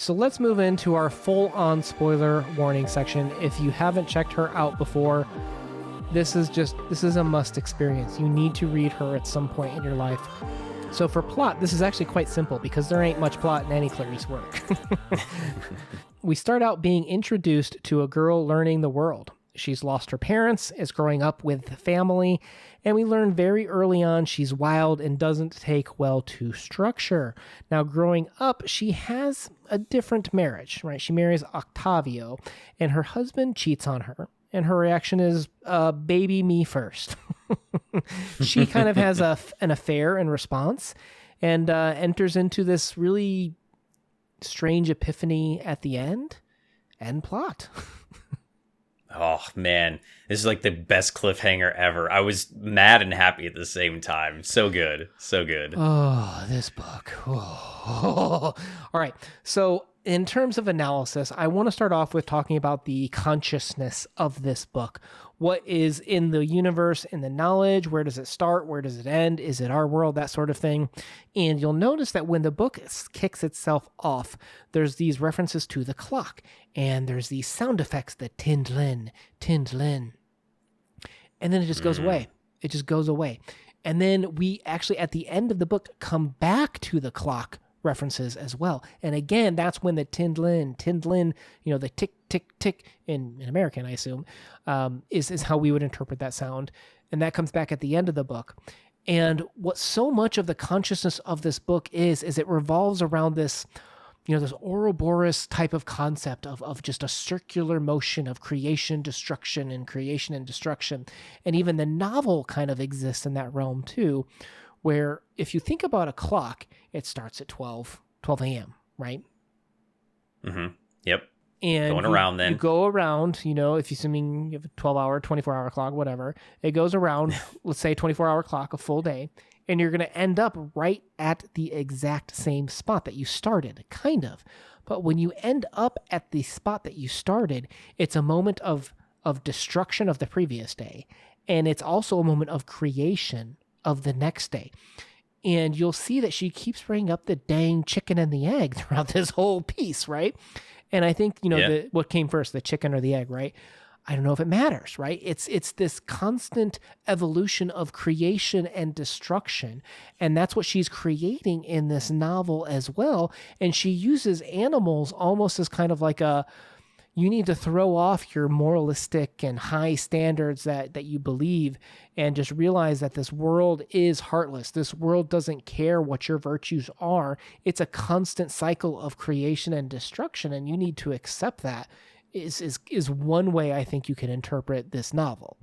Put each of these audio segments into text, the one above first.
So let's move into our full-on spoiler warning section. If you haven't checked her out before, this is a must experience. You need to read her at some point in your life. So for plot, this is actually quite simple because there ain't much plot in any Clarice work. We start out being introduced to a girl learning the world. She's lost her parents, is growing up with family, and we learn very early on she's wild and doesn't take well to structure. Now, growing up, she has a different marriage, right? She marries Octavio, and her husband cheats on her, and her reaction is, baby me first. She kind of has an affair in response and enters into this really strange epiphany at the end. End plot. Oh, man. This is like the best cliffhanger ever. I was mad and happy at the same time. So good. So good. Oh, this book. Oh. All right. So in terms of analysis, I want to start off with talking about the consciousness of this book. What is in the universe, in the knowledge? Where does it start? Where does it end? Is it our world? That sort of thing. And you'll notice that when the book kicks itself off, there's these references to the clock. And there's these sound effects, the tin-lin, tin-lin. And then it just goes away. It just goes away. And then we actually, at the end of the book, come back to the clock references as well. And again, that's when the tin-lin, the tick, tick, tick, in American, I assume, is how we would interpret that sound. And that comes back at the end of the book. And what so much of the consciousness of this book is it revolves around this, this Ouroboros type of concept of just a circular motion of creation, destruction, and creation and destruction. And even the novel kind of exists in that realm too, where if you think about a clock, it starts at 12 a.m., right? Mm-hmm. Yep. And going around then. You go around, if you're assuming you have a 12-hour, 24-hour clock, whatever. It goes around, let's say 24-hour clock, a full day. And you're going to end up right at the exact same spot that you started, kind of. But when you end up at the spot that you started, it's a moment of destruction of the previous day. And it's also a moment of creation of the next day. And you'll see that she keeps bringing up the dang chicken and the egg throughout this whole piece, right? And I think, what came first, the chicken or the egg, right? I don't know if it matters, right? It's this constant evolution of creation and destruction. And that's what she's creating in this novel as well. And she uses animals almost as kind of like you need to throw off your moralistic and high standards that you believe and just realize that this world is heartless. This world doesn't care what your virtues are. It's a constant cycle of creation and destruction, and you need to accept that. Is one way I think you can interpret this novel.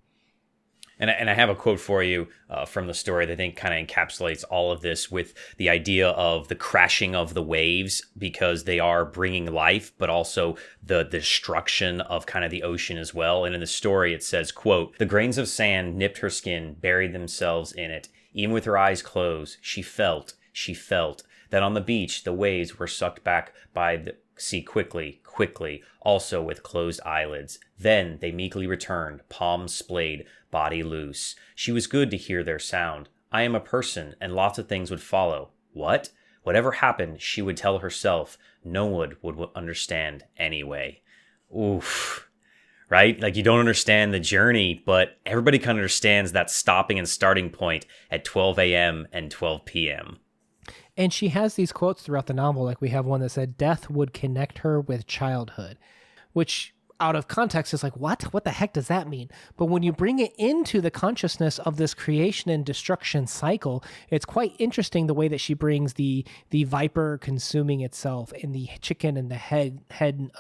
And I have a quote for you from the story that I think kind of encapsulates all of this with the idea of the crashing of the waves, because they are bringing life, but also the destruction of kind of the ocean as well. And in the story, it says, quote, "The grains of sand nipped her skin, buried themselves in it. Even with her eyes closed, she felt that on the beach, the waves were sucked back by the sea quickly, also with closed eyelids. Then they meekly returned, palms splayed, body loose. She was good to hear their sound. I am a person, and lots of things would follow. What? Whatever happened, she would tell herself. No one would understand anyway." Oof. Right? Like, you don't understand the journey, but everybody kind of understands that stopping and starting point at 12 a.m. and 12 p.m. And she has these quotes throughout the novel. Like, we have one that said, "Death would connect her with childhood," which out of context is like, what? What the heck does that mean? But when you bring it into the consciousness of this creation and destruction cycle, it's quite interesting the way that she brings the viper consuming itself and the chicken and the head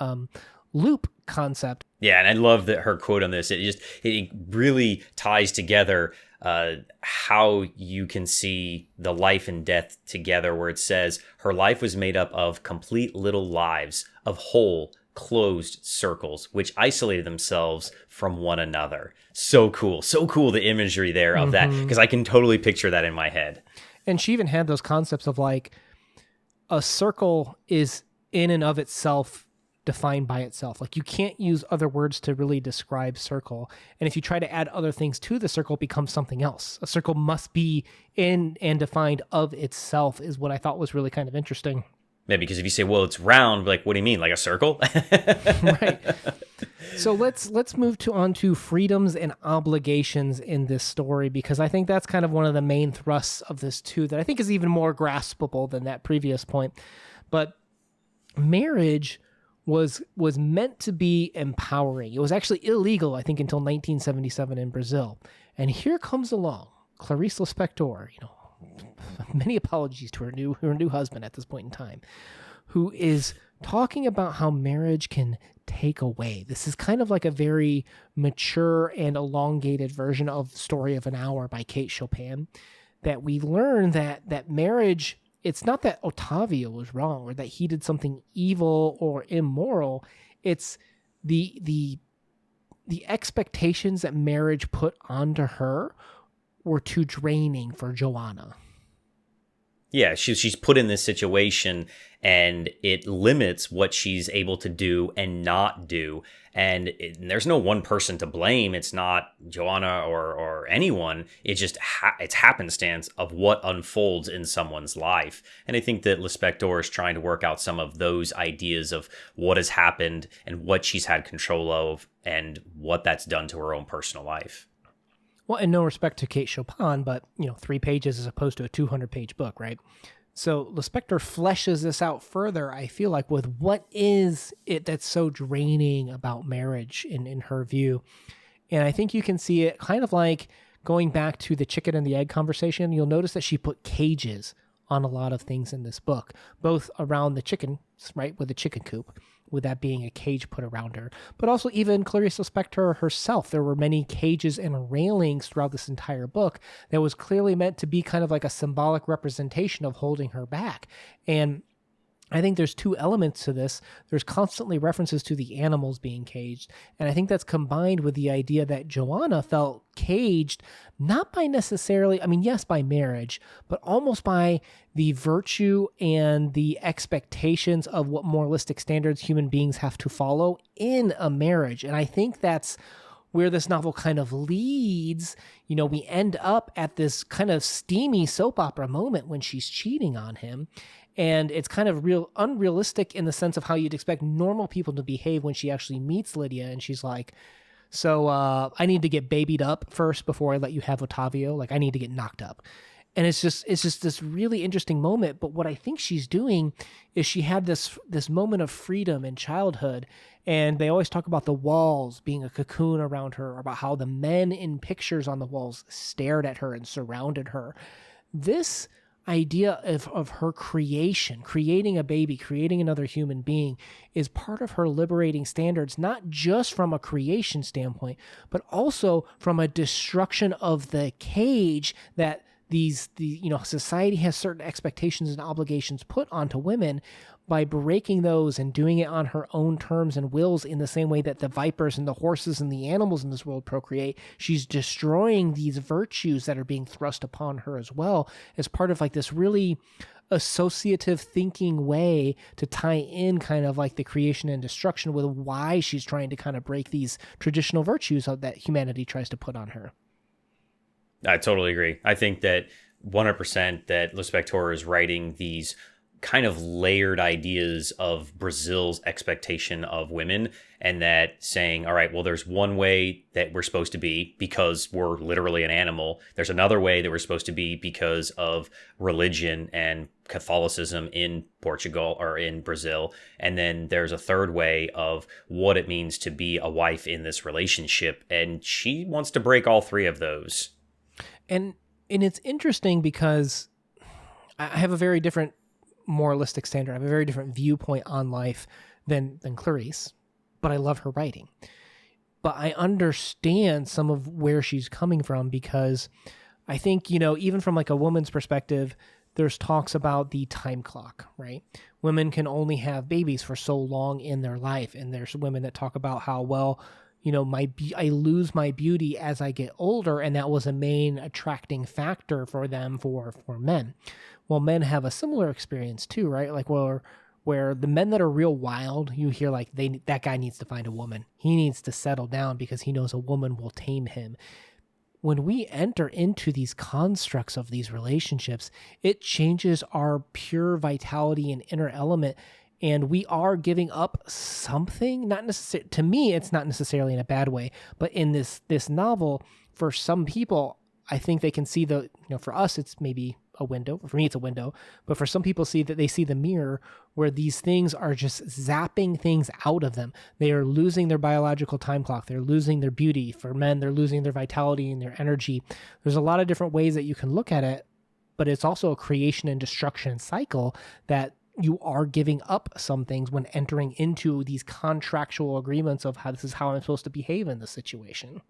loop concept. Yeah, and I love that her quote on this. It really ties together how you can see the life and death together, where it says her life was made up of complete little lives of whole closed circles which isolated themselves from one another. So cool the imagery there of that, because I can totally picture that in my head. And she even had those concepts of like a circle is in and of itself defined by itself. Like, you can't use other words to really describe circle. And if you try to add other things to the circle, it becomes something else. A circle must be in and defined of itself, is what I thought was really kind of interesting. Yeah, because if you say, well, it's round, like, what do you mean? Like a circle? Right. So let's move on to freedoms and obligations in this story, because I think that's kind of one of the main thrusts of this too, that I think is even more graspable than that previous point. But marriage was meant to be empowering. It was actually illegal, I think, until 1977 in Brazil. And here comes along Clarice Lispector, many apologies to her new husband at this point in time, who is talking about how marriage can take away. This is kind of like a very mature and elongated version of Story of an Hour by Kate Chopin, that we learn that marriage, it's not that Ottavio was wrong or that he did something evil or immoral. It's the expectations that marriage put onto her were too draining for Joanna. Yeah, she's put in this situation, and it limits what she's able to do and not do. And there's no one person to blame. It's not Joanna or anyone. It's just it's happenstance of what unfolds in someone's life. And I think that Lispector is trying to work out some of those ideas of what has happened and what she's had control of and what that's done to her own personal life. Well, in no respect to Kate Chopin, but 3 pages as opposed to a 200-page book, right? So Lispector fleshes this out further, I feel like, with what is it that's so draining about marriage in her view. And I think you can see it kind of like going back to the chicken and the egg conversation. You'll notice that she put cages on a lot of things in this book, both around the chicken, right, with the chicken coop, with that being a cage put around her, but also even Clarice Lispector herself. There were many cages and railings throughout this entire book that was clearly meant to be kind of like a symbolic representation of holding her back. And I think there's 2 elements to this. There's constantly references to the animals being caged. And I think that's combined with the idea that Joanna felt caged, not by necessarily, yes, by marriage, but almost by the virtue and the expectations of what moralistic standards human beings have to follow in a marriage. And I think that's where this novel kind of leads. We end up at this kind of steamy soap opera moment when she's cheating on him. And it's kind of unrealistic in the sense of how you'd expect normal people to behave when she actually meets Lydia. And she's like, so I need to get babied up first before I let you have Ottavio. Like, I need to get knocked up. And it's just this really interesting moment. But what I think she's doing is she had this moment of freedom in childhood. And they always talk about the walls being a cocoon around her, about how the men in pictures on the walls stared at her and surrounded her. This idea of her creating a baby, creating another human being, is part of her liberating standards, not just from a creation standpoint, but also from a destruction of the cage that society has certain expectations and obligations put onto women. By breaking those and doing it on her own terms and wills, in the same way that the vipers and the horses and the animals in this world procreate, she's destroying these virtues that are being thrust upon her as well, as part of like this really associative thinking way to tie in kind of like the creation and destruction with why she's trying to kind of break these traditional virtues that humanity tries to put on her. I totally agree. I think that 100% that Lispector is writing these kind of layered ideas of Brazil's expectation of women, and that saying, all right, well, there's one way that we're supposed to be because we're literally an animal. There's another way that we're supposed to be because of religion and Catholicism in Portugal or in Brazil. And then there's a third way of what it means to be a wife in this relationship. And she wants to break all 3 of those. And it's interesting because I have a very different moralistic standard. I have a very different viewpoint on life than Clarice, but I love her writing. But I understand some of where she's coming from, because I think, even from like a woman's perspective, there's talks about the time clock, right? Women can only have babies for so long in their life. And there's women that talk about how, well, I lose my beauty as I get older, and that was a main attracting factor for them for men. Well, men have a similar experience too, right? Like, where the men that are real wild, you hear like that guy needs to find a woman. He needs to settle down because he knows a woman will tame him. when we enter into these constructs of these relationships, it changes our pure vitality and inner element. And we are giving up something, not necessarily, to me, it's not necessarily in a bad way, but in this novel, for some people, I think they can see for us, it's maybe a window. For me, it's a window. But for some people, they see the mirror where these things are just zapping things out of them. They are losing their biological time clock. They're losing their beauty. For men, they're losing their vitality and their energy. There's a lot of different ways that you can look at it, but it's also a creation and destruction cycle that you are giving up some things when entering into these contractual agreements of how this is how I'm supposed to behave in this situation.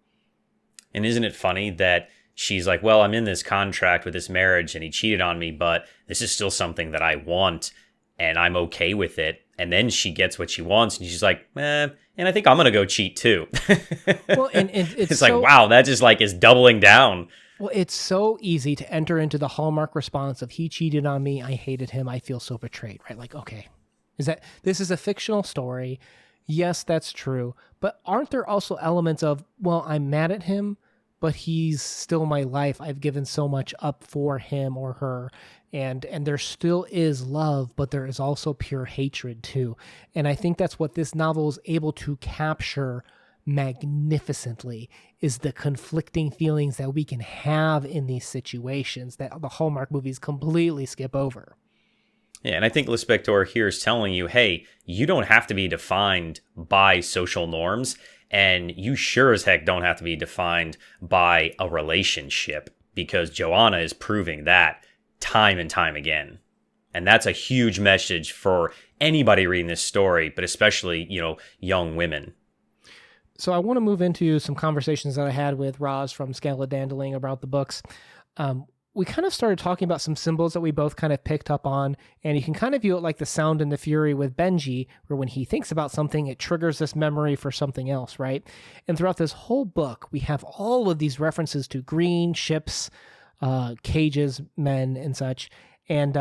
And isn't it funny that she's like, well, I'm in this contract with this marriage and he cheated on me, but this is still something that I want and I'm okay with it. And then she gets what she wants and she's like, and I think I'm going to go cheat too. Well, and it's like, wow, that just like is doubling down. Well, it's so easy to enter into the Hallmark response of he cheated on me, I hated him, I feel so betrayed, right? Like, okay, this is a fictional story. Yes, that's true. But aren't there also elements of, well, I'm mad at him, but he's still my life. I've given so much up for him or her. And there still is love, but there is also pure hatred too. And I think that's what this novel is able to capture magnificently, is the conflicting feelings that we can have in these situations that the Hallmark movies completely skip over. Yeah, and I think Lispector here is telling you, hey, you don't have to be defined by social norms, and you sure as heck don't have to be defined by a relationship, because Joanna is proving that time and time again. And that's a huge message for anybody reading this story, but especially, young women. So I want to move into some conversations that I had with Roz from Scandaldandling about the books. We kind of started talking about some symbols that we both kind of picked up on, and you can kind of view it like the Sound and the Fury with Benji, where when he thinks about something, it triggers this memory for something else, right? And throughout this whole book, we have all of these references to green, ships, cages, men, and such. And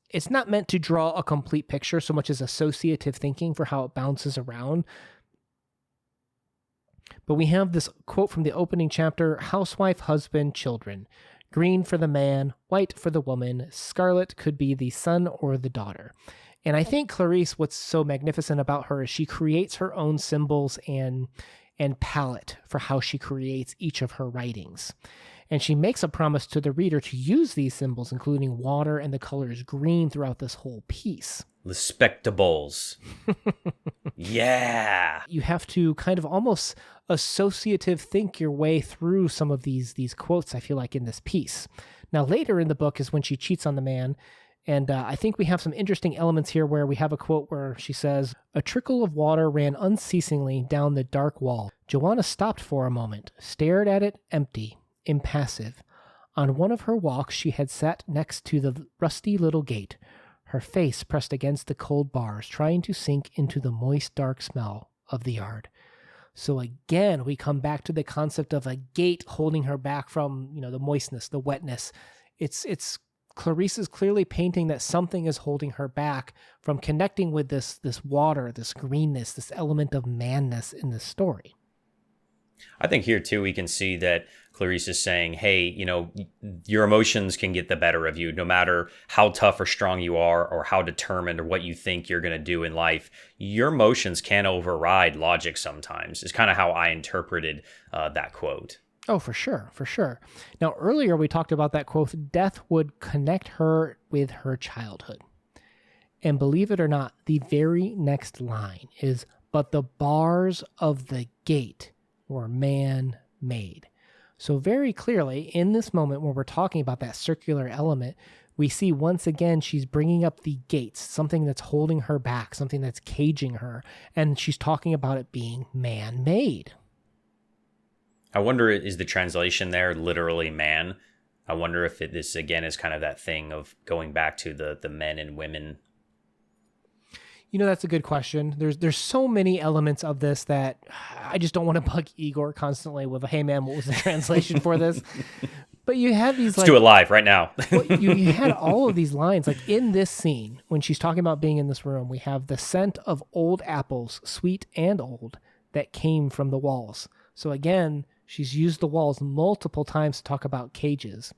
it's not meant to draw a complete picture so much as associative thinking for how it bounces around. But we have this quote from the opening chapter: housewife, husband, children. Green for the man, white for the woman, scarlet could be the son or the daughter. And I think Clarice, what's so magnificent about her is she creates her own symbols and palette for how she creates each of her writings. And she makes a promise to the reader to use these symbols, including water and the colors green, throughout this whole piece. Respectables. Yeah. You have to kind of almost associative think your way through some of these quotes, I feel like, in this piece. Now, later in the book is when she cheats on the man. And I think we have some interesting elements here where we have a quote where she says, "A trickle of water ran unceasingly down the dark wall. Joanna stopped for a moment, stared at it empty, impassive. On one of her walks, she had sat next to the rusty little gate, her face pressed against the cold bars, trying to sink into the moist, dark smell of the yard." So again, we come back to the concept of a gate holding her back from, the moistness, the wetness. It's Clarice is clearly painting that something is holding her back from connecting with this water, this greenness, this element of manness in this story. I think here too we can see that Clarice is saying, hey, your emotions can get the better of you, no matter how tough or strong you are or how determined or what you think you're going to do in life. Your emotions can override logic sometimes, is kind of how I interpreted that quote. Oh, for sure, for sure. Now, earlier we talked about that quote, death would connect her with her childhood. And believe it or not, the very next line is, "But the bars of the gate were man-made." So very clearly, in this moment when we're talking about that circular element, we see once again she's bringing up the gates, something that's holding her back, something that's caging her, and she's talking about it being man-made. I wonder, is the translation there literally man? I wonder if this again is kind of that thing of going back to the men and women. That's a good question. There's so many elements of this that I just don't want to bug Igor constantly with, "Hey man, what was the translation for this?" But you have these, Let's do it live right now. Well, you had all of these lines, like in this scene, when she's talking about being in this room, we have the scent of old apples, sweet and old, that came from the walls. So again, She's used the walls multiple times to talk about cages.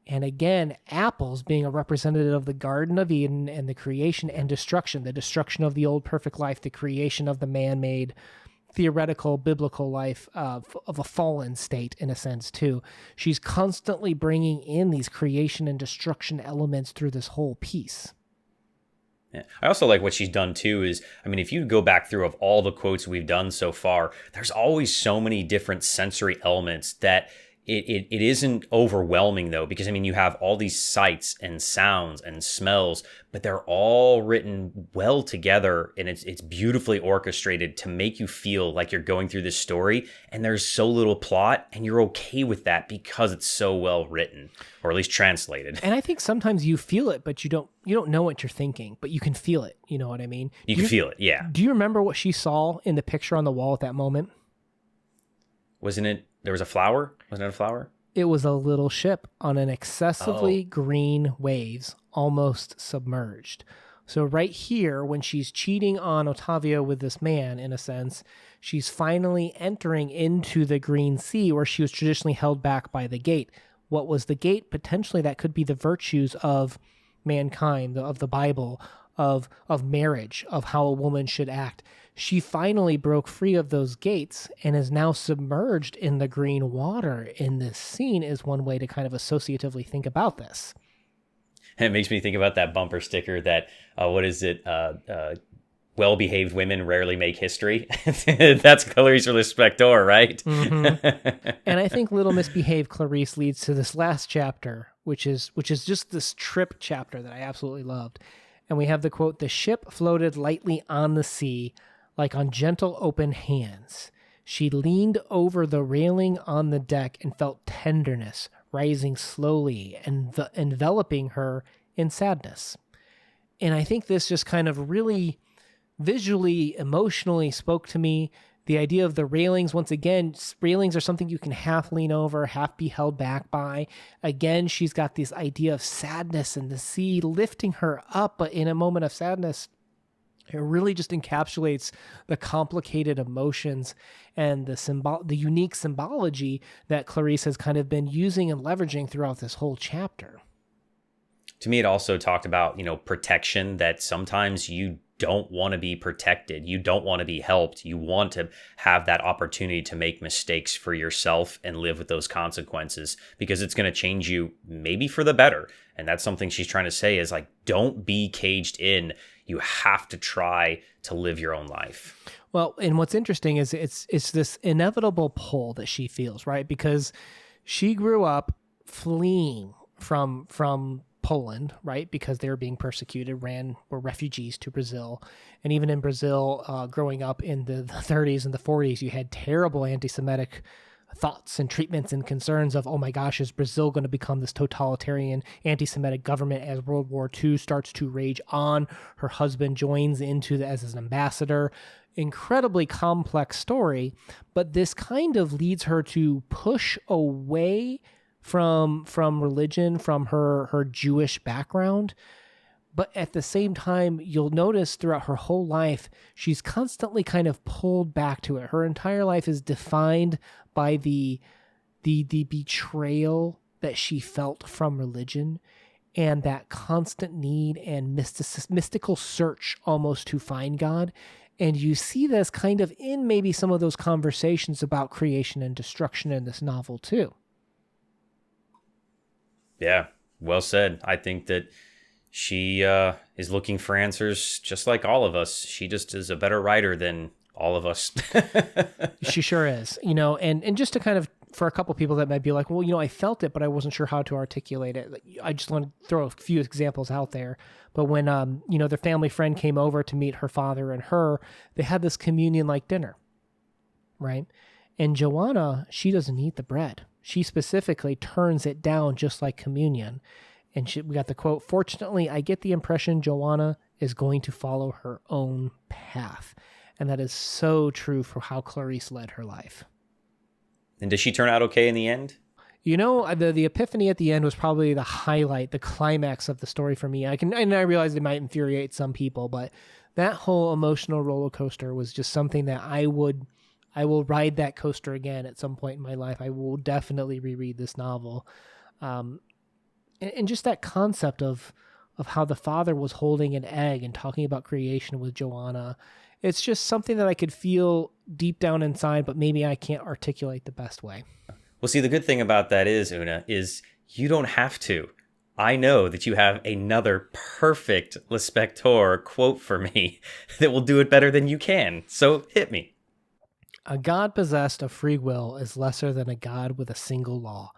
And again, apples being a representative of the Garden of Eden and the creation and destruction, the destruction of the old perfect life, the creation of the man-made theoretical biblical life of a fallen state in a sense too. She's constantly bringing in these creation and destruction elements through this whole piece. Yeah. I also like what she's done too is, I mean, if you go back through of all the quotes we've done so far, there's always so many different sensory elements that it isn't overwhelming though, because I mean, you have all these sights and sounds and smells, but they're all written well together, and it's beautifully orchestrated to make you feel like you're going through this story, and there's so little plot, and you're okay with that because it's so well written, or at least translated. And I think sometimes you feel it, but you don't know what you're thinking, but you can feel it. You know what I mean? You can feel it, yeah. Do you remember what she saw in the picture on the wall at that moment? Wasn't it? There was a flower? Wasn't it a flower? It was a little ship on an excessively green waves, almost submerged. So right here, when she's cheating on Ottavio with this man, in a sense, she's finally entering into the green sea where she was traditionally held back by the gate. What was the gate? Potentially that could be the virtues of mankind, of the Bible, of marriage, of how a woman should act. She finally broke free of those gates and is now submerged in the green water in this scene is one way to kind of associatively think about this. And it makes me think about that bumper sticker that, what is it? Well-behaved women rarely make history. That's Clarice Lispector, right? Mm-hmm. And I think Little Misbehaved Clarice leads to this last chapter, which is just this trip chapter that I absolutely loved. And we have the quote, "The ship floated lightly on the sea, like on gentle open hands. She leaned over the railing on the deck and felt tenderness rising slowly and enveloping her in sadness." And I think this just kind of really visually, emotionally spoke to me. The idea of the railings, once again, railings are something you can half lean over, half be held back by. Again, she's got this idea of sadness and the sea lifting her up, but in a moment of sadness, it really just encapsulates the complicated emotions and the unique symbology that Clarice has kind of been using and leveraging throughout this whole chapter. To me, it also talked about, protection, that sometimes you don't want to be protected. You don't want to be helped. You want to have that opportunity to make mistakes for yourself and live with those consequences, because it's going to change you maybe for the better. And that's something she's trying to say is like, don't be caged in. You have to try to live your own life. Well, and what's interesting is it's this inevitable pull that she feels, right? Because she grew up fleeing from Poland, right? Because they were being persecuted, were refugees to Brazil. And even in Brazil, growing up in the 30s and the 40s, you had terrible anti-Semitic thoughts and treatments and concerns of, oh my gosh, is Brazil going to become this totalitarian anti-Semitic government as World War II starts to rage on? Her husband joins into as an ambassador. Incredibly complex story, but this kind of leads her to push away from religion, from her Jewish background. But at the same time, you'll notice throughout her whole life, she's constantly kind of pulled back to it. Her entire life is defined by the betrayal that she felt from religion and that constant need and mystical search almost to find God. And you see this kind of in maybe some of those conversations about creation and destruction in this novel too. Yeah, well said. I think that she is looking for answers just like all of us. She just is a better writer than all of us. She sure is. And just to kind of, for a couple people that might be like, well, I felt it, but I wasn't sure how to articulate it. I just want to throw a few examples out there. But when, their family friend came over to meet her father and her, they had this communion-like dinner, right? And Joanna, she doesn't eat the bread. She specifically turns it down just like communion. And we got the quote, "Fortunately, I get the impression Joanna is going to follow her own path." And that is so true for how Clarice led her life. And does she turn out okay in the end? The epiphany at the end was probably the highlight, the climax of the story for me. And I realize it might infuriate some people, but that whole emotional roller coaster was just something that I would I will ride that coaster again at some point in my life. I will definitely reread this novel. And just that concept of how the father was holding an egg and talking about creation with Joanna. It's just something that I could feel deep down inside, but maybe I can't articulate the best way. Well, see, the good thing about that is, Una, is you don't have to. I know that you have another perfect Lispector quote for me that will do it better than you can. So hit me. A God possessed of free will is lesser than a God with a single law,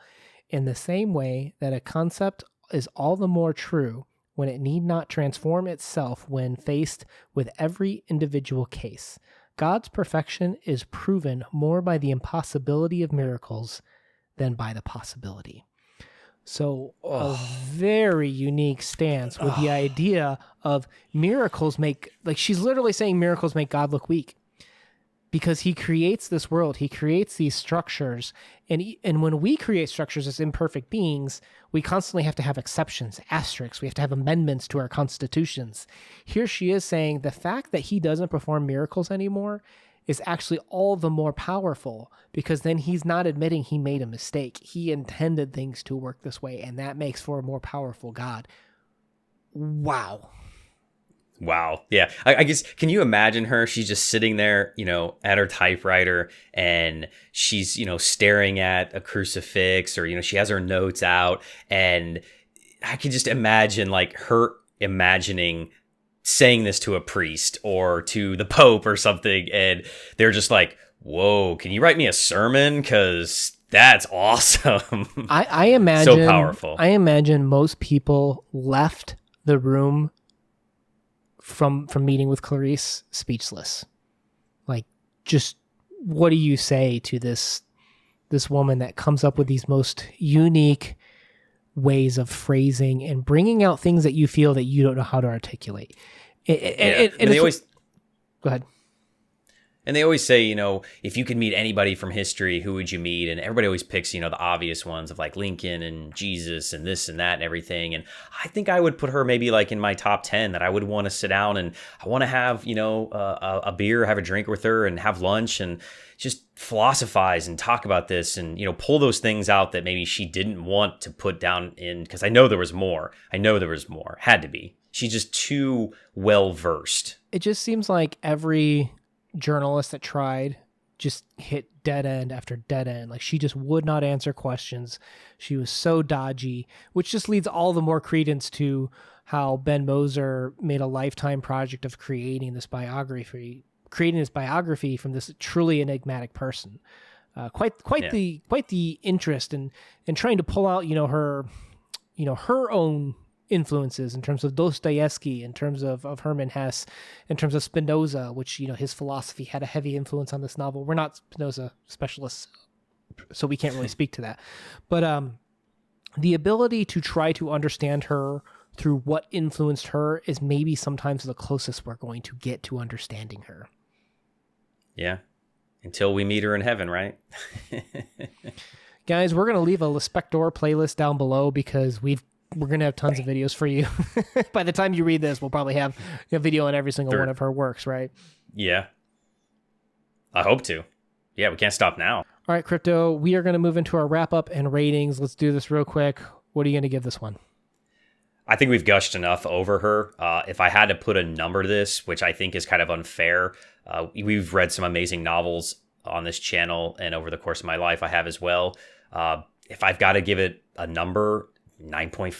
in the same way that a concept is all the more true when it need not transform itself when faced with every individual case. God's perfection is proven more by the impossibility of miracles than by the possibility. So a very unique stance with the idea of miracles make, like she's literally saying miracles make God look weak. Because he creates this world, he creates these structures, and when we create structures as imperfect beings, we constantly have to have exceptions, asterisks, we have to have amendments to our constitutions. Here she is saying the fact that he doesn't perform miracles anymore is actually all the more powerful, because then he's not admitting he made a mistake. He intended things to work this way, and that makes for a more powerful God. Wow. Wow. Yeah. I guess, can you imagine her? She's just sitting there, at her typewriter, and she's, staring at a crucifix, or, she has her notes out, and I can just imagine like her imagining saying this to a priest or to the Pope or something. And they're just like, whoa, can you write me a sermon? 'Cause that's awesome. I imagine so powerful. I imagine most people left the room from meeting with Clarice speechless. Like, just what do you say to this woman that comes up with these most unique ways of phrasing and bringing out things that you feel that you don't know how to articulate? And they always go ahead. And they always say, if you could meet anybody from history, who would you meet? And everybody always picks, the obvious ones of like Lincoln and Jesus and this and that and everything. And I think I would put her maybe like in my top 10 that I would want to sit down and I want to have, a beer, have a drink with her and have lunch and just philosophize and talk about this and, pull those things out that maybe she didn't want to put down in, because I know there was more. Had to be. She's just too well versed. It just seems like every journalist that tried just hit dead end after dead end. Like, she just would not answer questions. She was so dodgy, which just leads all the more credence to how Ben Moser made a lifetime project of creating this biography from this truly enigmatic person. Quite the interest in trying to pull out, her own influences in terms of Dostoevsky, in terms of Hermann Hesse, in terms of Spinoza, which, his philosophy had a heavy influence on this novel. We're not Spinoza specialists, so we can't really speak to that. But the ability to try to understand her through what influenced her is maybe sometimes the closest we're going to get to understanding her. Yeah. Until we meet her in heaven, right? Guys, we're going to leave a Lispector playlist down below because we're going to have tons of videos for you. By the time you read this, we'll probably have a video on every single one of her works, right? Yeah. I hope to. Yeah, we can't stop now. All right, Crypto, we are going to move into our wrap-up and ratings. Let's do this real quick. What are you going to give this one? I think we've gushed enough over her. If I had to put a number to this, which I think is kind of unfair, we've read some amazing novels on this channel, and over the course of my life, I have as well. If I've got to give it a number, 9.5,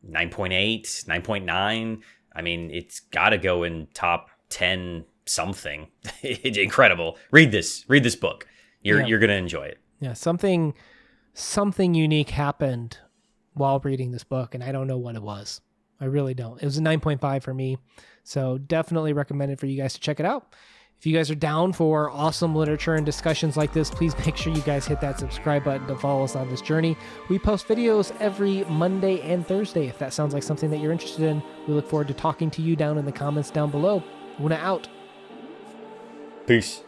9.8, 9.9. I mean, it's got to go in top 10 something. It's incredible. Read this book. You're going to enjoy it. Yeah, something unique happened while reading this book, and I don't know what it was. I really don't. It was a 9.5 for me, so definitely recommended for you guys to check it out. If you guys are down for awesome literature and discussions like this, please make sure you guys hit that subscribe button to follow us on this journey. We post videos every Monday and Thursday. If that sounds like something that you're interested in, we look forward to talking to you down in the comments down below. Una out. Peace.